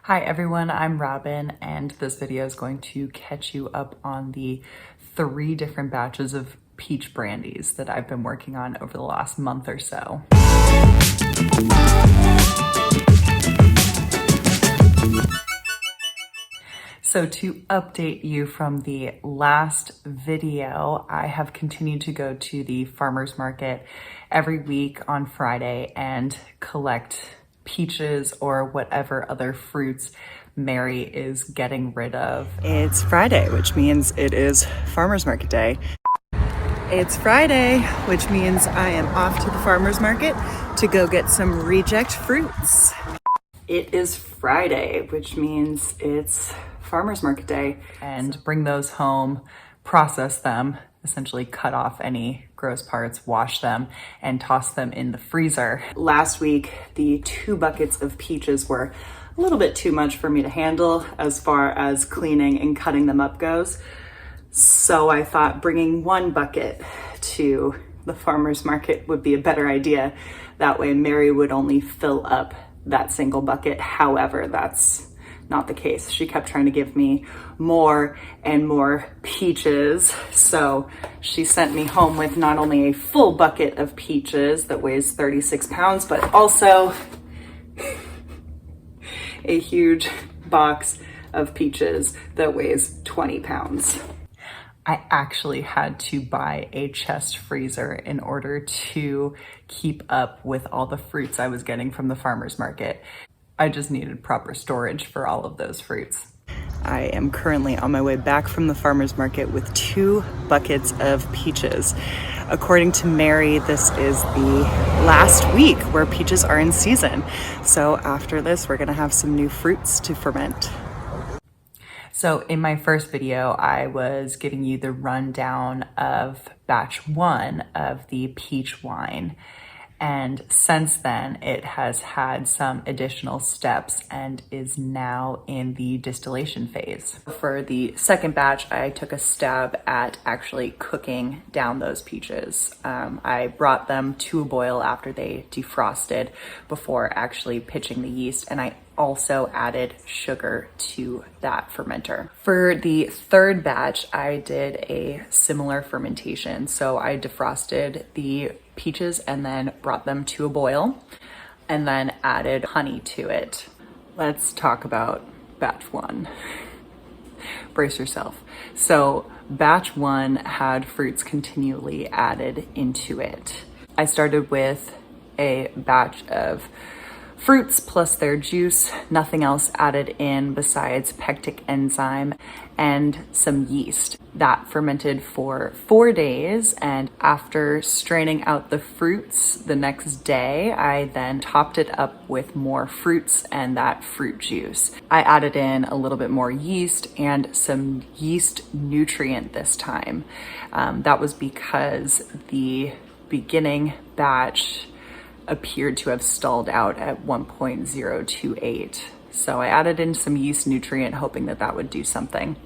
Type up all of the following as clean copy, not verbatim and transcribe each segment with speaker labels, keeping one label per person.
Speaker 1: Hi everyone, I'm Robin, and this video is going to catch you up on the 3 different batches of peach brandies that I've been working on over the last month or so. So to update you from the last video, I have continued to go to the farmer's market every week on Friday and collect peaches or whatever other fruits Mary is getting rid of.
Speaker 2: It's Friday, which means it is farmer's market day. It's Friday, which means I am off to the farmer's market to go get some reject fruits. It is Friday, which means it's farmer's market day.
Speaker 1: And bring those home, process them, essentially cut off any gross parts, wash them, and toss them in the freezer.
Speaker 2: Last week, the 2 buckets of peaches were a little bit too much for me to handle as far as cleaning and cutting them up goes. So I thought bringing 1 bucket to the farmer's market would be a better idea. That way Mary would only fill up that single bucket. However, that's not the case. She kept trying to give me more and more peaches. So she sent me home with not only a full bucket of peaches that weighs 36 pounds, but also a huge box of peaches that weighs 20 pounds.
Speaker 1: I actually had to buy a chest freezer in order to keep up with all the fruits I was getting from the farmer's market. I just needed proper storage for all of those fruits.
Speaker 2: I am currently on my way back from the farmer's market with 2 buckets of peaches. According to Mary, this is the last week where peaches are in season. So after this, we're gonna have some new fruits to ferment.
Speaker 1: So in my first video, I was giving you the rundown of batch 1 of the peach wine. And since then, it has had some additional steps and is now in the distillation phase. For the second batch, I took a stab at actually cooking down those peaches. I brought them to a boil after they defrosted before actually pitching the yeast, and I also added sugar to that fermenter. For the third batch, I did a similar fermentation. So I defrosted the peaches and then brought them to a boil and then added honey to it. Let's talk about batch 1. Brace yourself. So batch 1 had fruits continually added into it. I started with a batch of fruits plus their juice, nothing else added in besides pectic enzyme and some yeast. That fermented for 4 days, and after straining out the fruits the next day, I then topped it up with more fruits and that fruit juice. I added in a little bit more yeast and some yeast nutrient this time. That was because the beginning batch appeared to have stalled out at 1.028. So I added in some yeast nutrient, hoping that that would do something.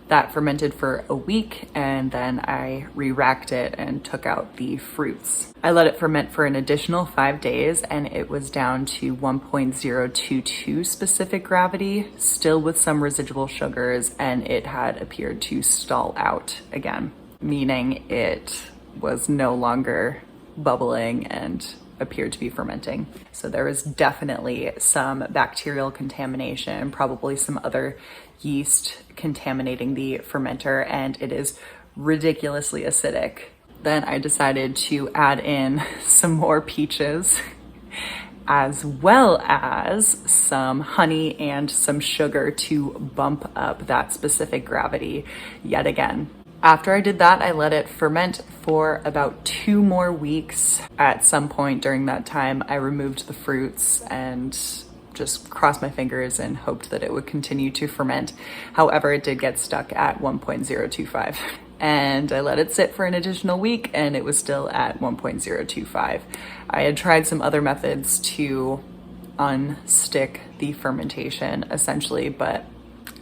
Speaker 1: That fermented for a week, and then I re-racked it and took out the fruits. I let it ferment for an additional 5 days, and it was down to 1.022 specific gravity, still with some residual sugars, and it had appeared to stall out again, meaning it was no longer bubbling and appeared to be fermenting. So there was definitely some bacterial contamination, probably some other yeast contaminating the fermenter, and it is ridiculously acidic. Then I decided to add in some more peaches as well as some honey and some sugar to bump up that specific gravity yet again. After I did that, I let it ferment for about 2 more weeks. At some point during that time, I removed the fruits and just crossed my fingers and hoped that it would continue to ferment. However, it did get stuck at 1.025. And I let it sit for an additional week, and it was still at 1.025. I had tried some other methods to unstick the fermentation, essentially, but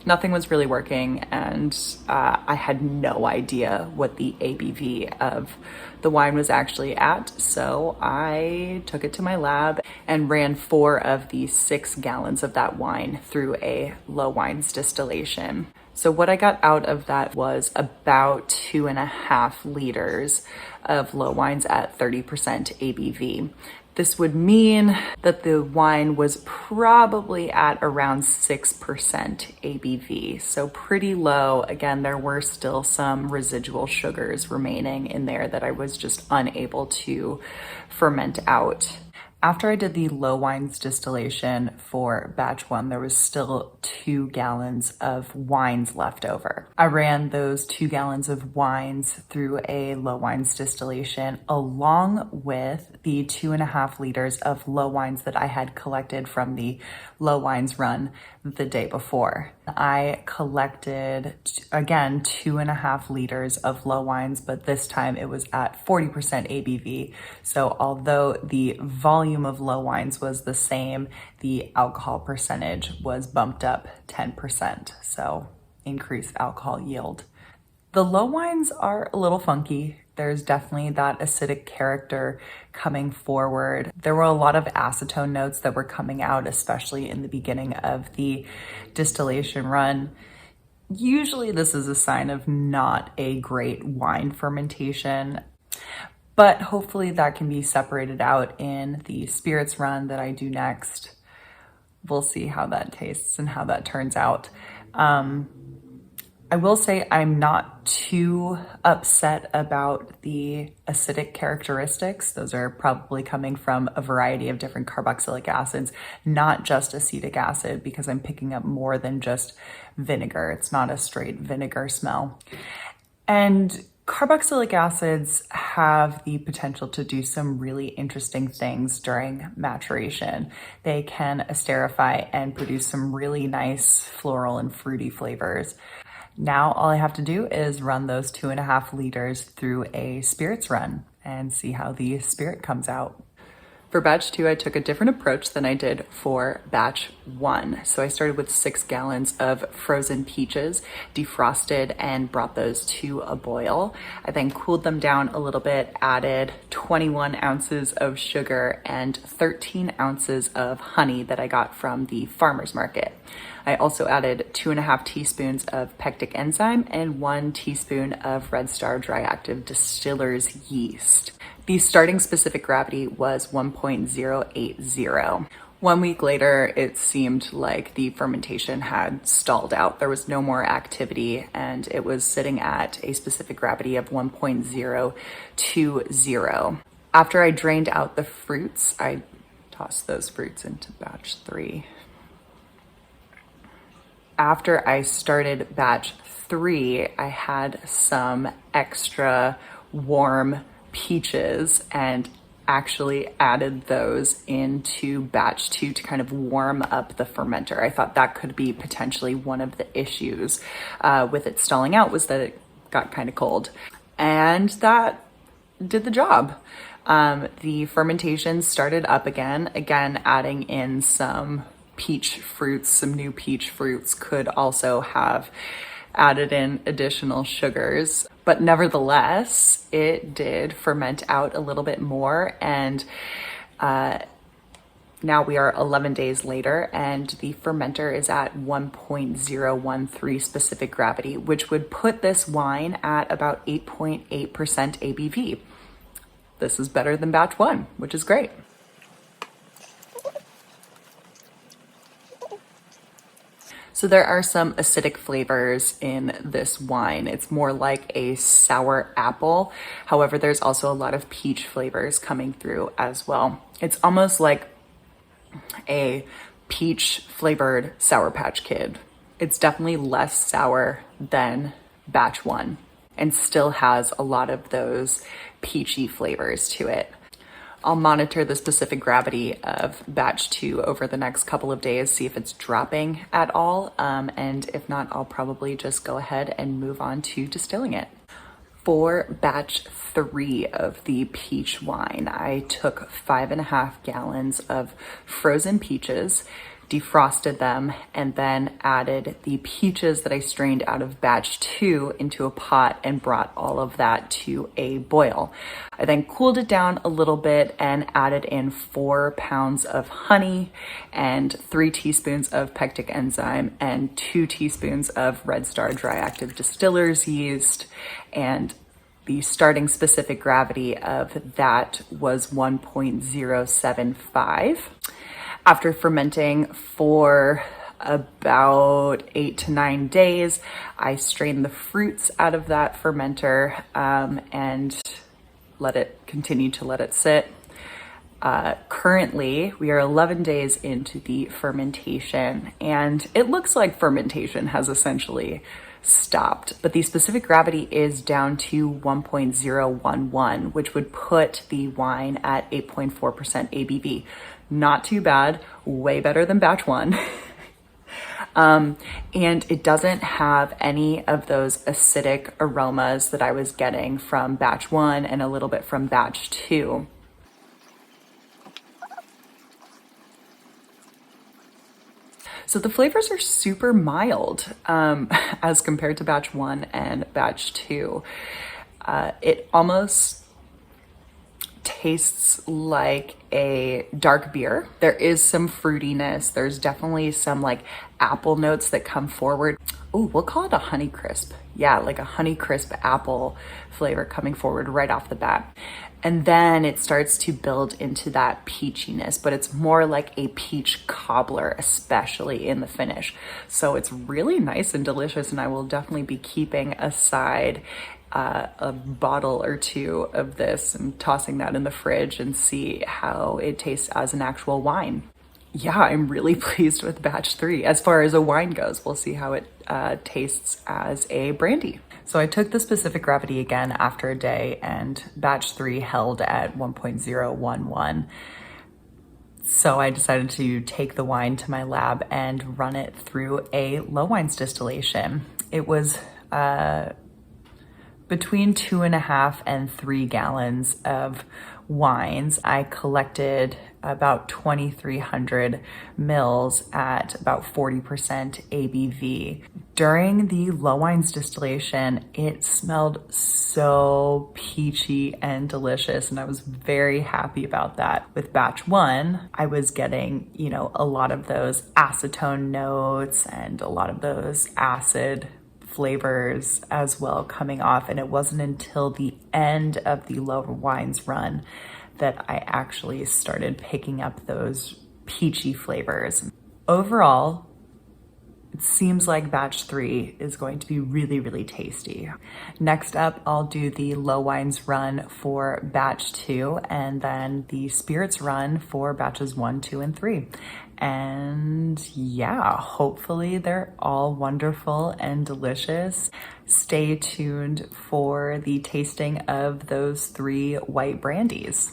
Speaker 1: nothing was really working, and I had no idea what the ABV of the wine was actually at. So I took it to my lab and ran 4 of the 6 gallons of that wine through a low wines distillation. So what I got out of that was about 2.5 liters of low wines at 30% ABV. This would mean that the wine was probably at around 6% ABV, so pretty low. Again, there were still some residual sugars remaining in there that I was just unable to ferment out. After I did the low wines distillation for batch 1, there was still 2 gallons of wines left over. I ran those 2 gallons of wines through a low wines distillation along with the 2.5 liters of low wines that I had collected from the low wines run the day before. I collected, again, 2.5 liters of low wines, but this time it was at 40% ABV. So although the volume of low wines was the same, the alcohol percentage was bumped up 10%. So increased alcohol yield. The low wines are a little funky. There's definitely that acidic character coming forward. There were a lot of acetone notes that were coming out, especially in the beginning of the distillation run. Usually this is a sign of not a great wine fermentation, but hopefully that can be separated out in the spirits run that I do next. We'll see how that tastes and how that turns out. I will say I'm not too upset about the acidic characteristics. Those are probably coming from a variety of different carboxylic acids, not just acetic acid, because I'm picking up more than just vinegar. It's not a straight vinegar smell. And carboxylic acids have the potential to do some really interesting things during maturation. They can esterify and produce some really nice floral and fruity flavors. Now all I have to do is run those 2.5 liters through a spirits run and see how the spirit comes out. For batch 2, I took a different approach than I did for batch 1. So I started with 6 gallons of frozen peaches, defrosted, and brought those to a boil. I then cooled them down a little bit, added 21 ounces of sugar and 13 ounces of honey that I got from the farmer's market. I also added 2.5 teaspoons of pectic enzyme and 1 teaspoon of Red Star Dry Active Distiller's yeast. The starting specific gravity was 1.080. 1 week later, it seemed like the fermentation had stalled out. There was no more activity, and it was sitting at a specific gravity of 1.020. After I drained out the fruits, I tossed those fruits into batch 3. After I started batch 3, I had some extra warm peaches and actually added those into batch 2 to kind of warm up the fermenter. I thought that could be potentially one of the issues with it stalling out, was that it got kind of cold. And that did the job. The fermentation started up again adding in some peach fruits, some new peach fruits could also have added in additional sugars, but nevertheless, it did ferment out a little bit more. And now we are 11 days later, and the fermenter is at 1.013 specific gravity, which would put this wine at about 8.8% ABV. This is better than batch 1, which is great. So there are some acidic flavors in this wine. It's more like a sour apple. However, there's also a lot of peach flavors coming through as well. It's almost like a peach flavored Sour Patch Kid. It's definitely less sour than batch 1 and still has a lot of those peachy flavors to it. I'll monitor the specific gravity of batch 2 over the next couple of days, see if it's dropping at all. And if not, I'll probably just go ahead and move on to distilling it. For batch 3 of the peach wine, I took 5.5 gallons of frozen peaches, defrosted them, and then added the peaches that I strained out of batch 2 into a pot and brought all of that to a boil. I then cooled it down a little bit and added in 4 pounds of honey and 3 teaspoons of pectic enzyme and 2 teaspoons of Red Star dry active distiller's yeast, and the starting specific gravity of that was 1.075. After fermenting for about 8 to 9 days, I strained the fruits out of that fermenter and let it sit. Currently, we are 11 days into the fermentation, and it looks like fermentation has essentially stopped, but the specific gravity is down to 1.011, which would put the wine at 8.4% ABV. Not too bad, way better than batch 1. And it doesn't have any of those acidic aromas that I was getting from batch 1 and a little bit from batch 2. So the flavors are super mild as compared to batch 1 and batch 2. It almost tastes like a dark beer. There is some fruitiness. There's definitely some like apple notes that come forward. Oh, we'll call it a honey crisp. Yeah, like a honey crisp apple flavor coming forward right off the bat. And then it starts to build into that peachiness, but it's more like a peach cobbler, especially in the finish. So it's really nice and delicious, and I will definitely be keeping aside a bottle or 2 of this and tossing that in the fridge and see how it tastes as an actual wine. Yeah, I'm really pleased with batch 3. As far as a wine goes, we'll see how it tastes as a brandy. So I took the specific gravity again after a day, and batch 3 held at 1.011. So I decided to take the wine to my lab and run it through a low wines distillation. It was between 2.5 and 3 gallons of wines. I collected about 2,300 mils at about 40% ABV. During the low wines distillation, it smelled so peachy and delicious, and I was very happy about that. With batch 1, I was getting, a lot of those acetone notes and a lot of those acid flavors as well coming off, and it wasn't until the end of the low wines run that I actually started picking up those peachy flavors. Overall, it seems like batch 3 is going to be really, really tasty. Next up, I'll do the low wines run for batch 2 and then the spirits run for batches 1, 2, and 3. And yeah, hopefully they're all wonderful and delicious. Stay tuned for the tasting of those 3 white brandies.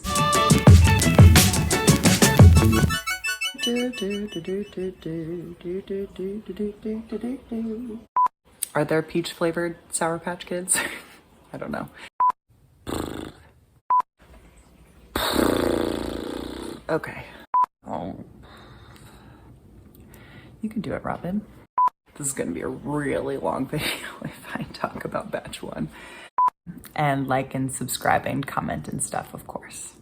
Speaker 1: Are there peach flavored Sour Patch Kids? I don't know. Okay. Oh. You can do it, Robin. This is gonna be a really long video if I talk about batch 1. And like and subscribe and comment and stuff, of course.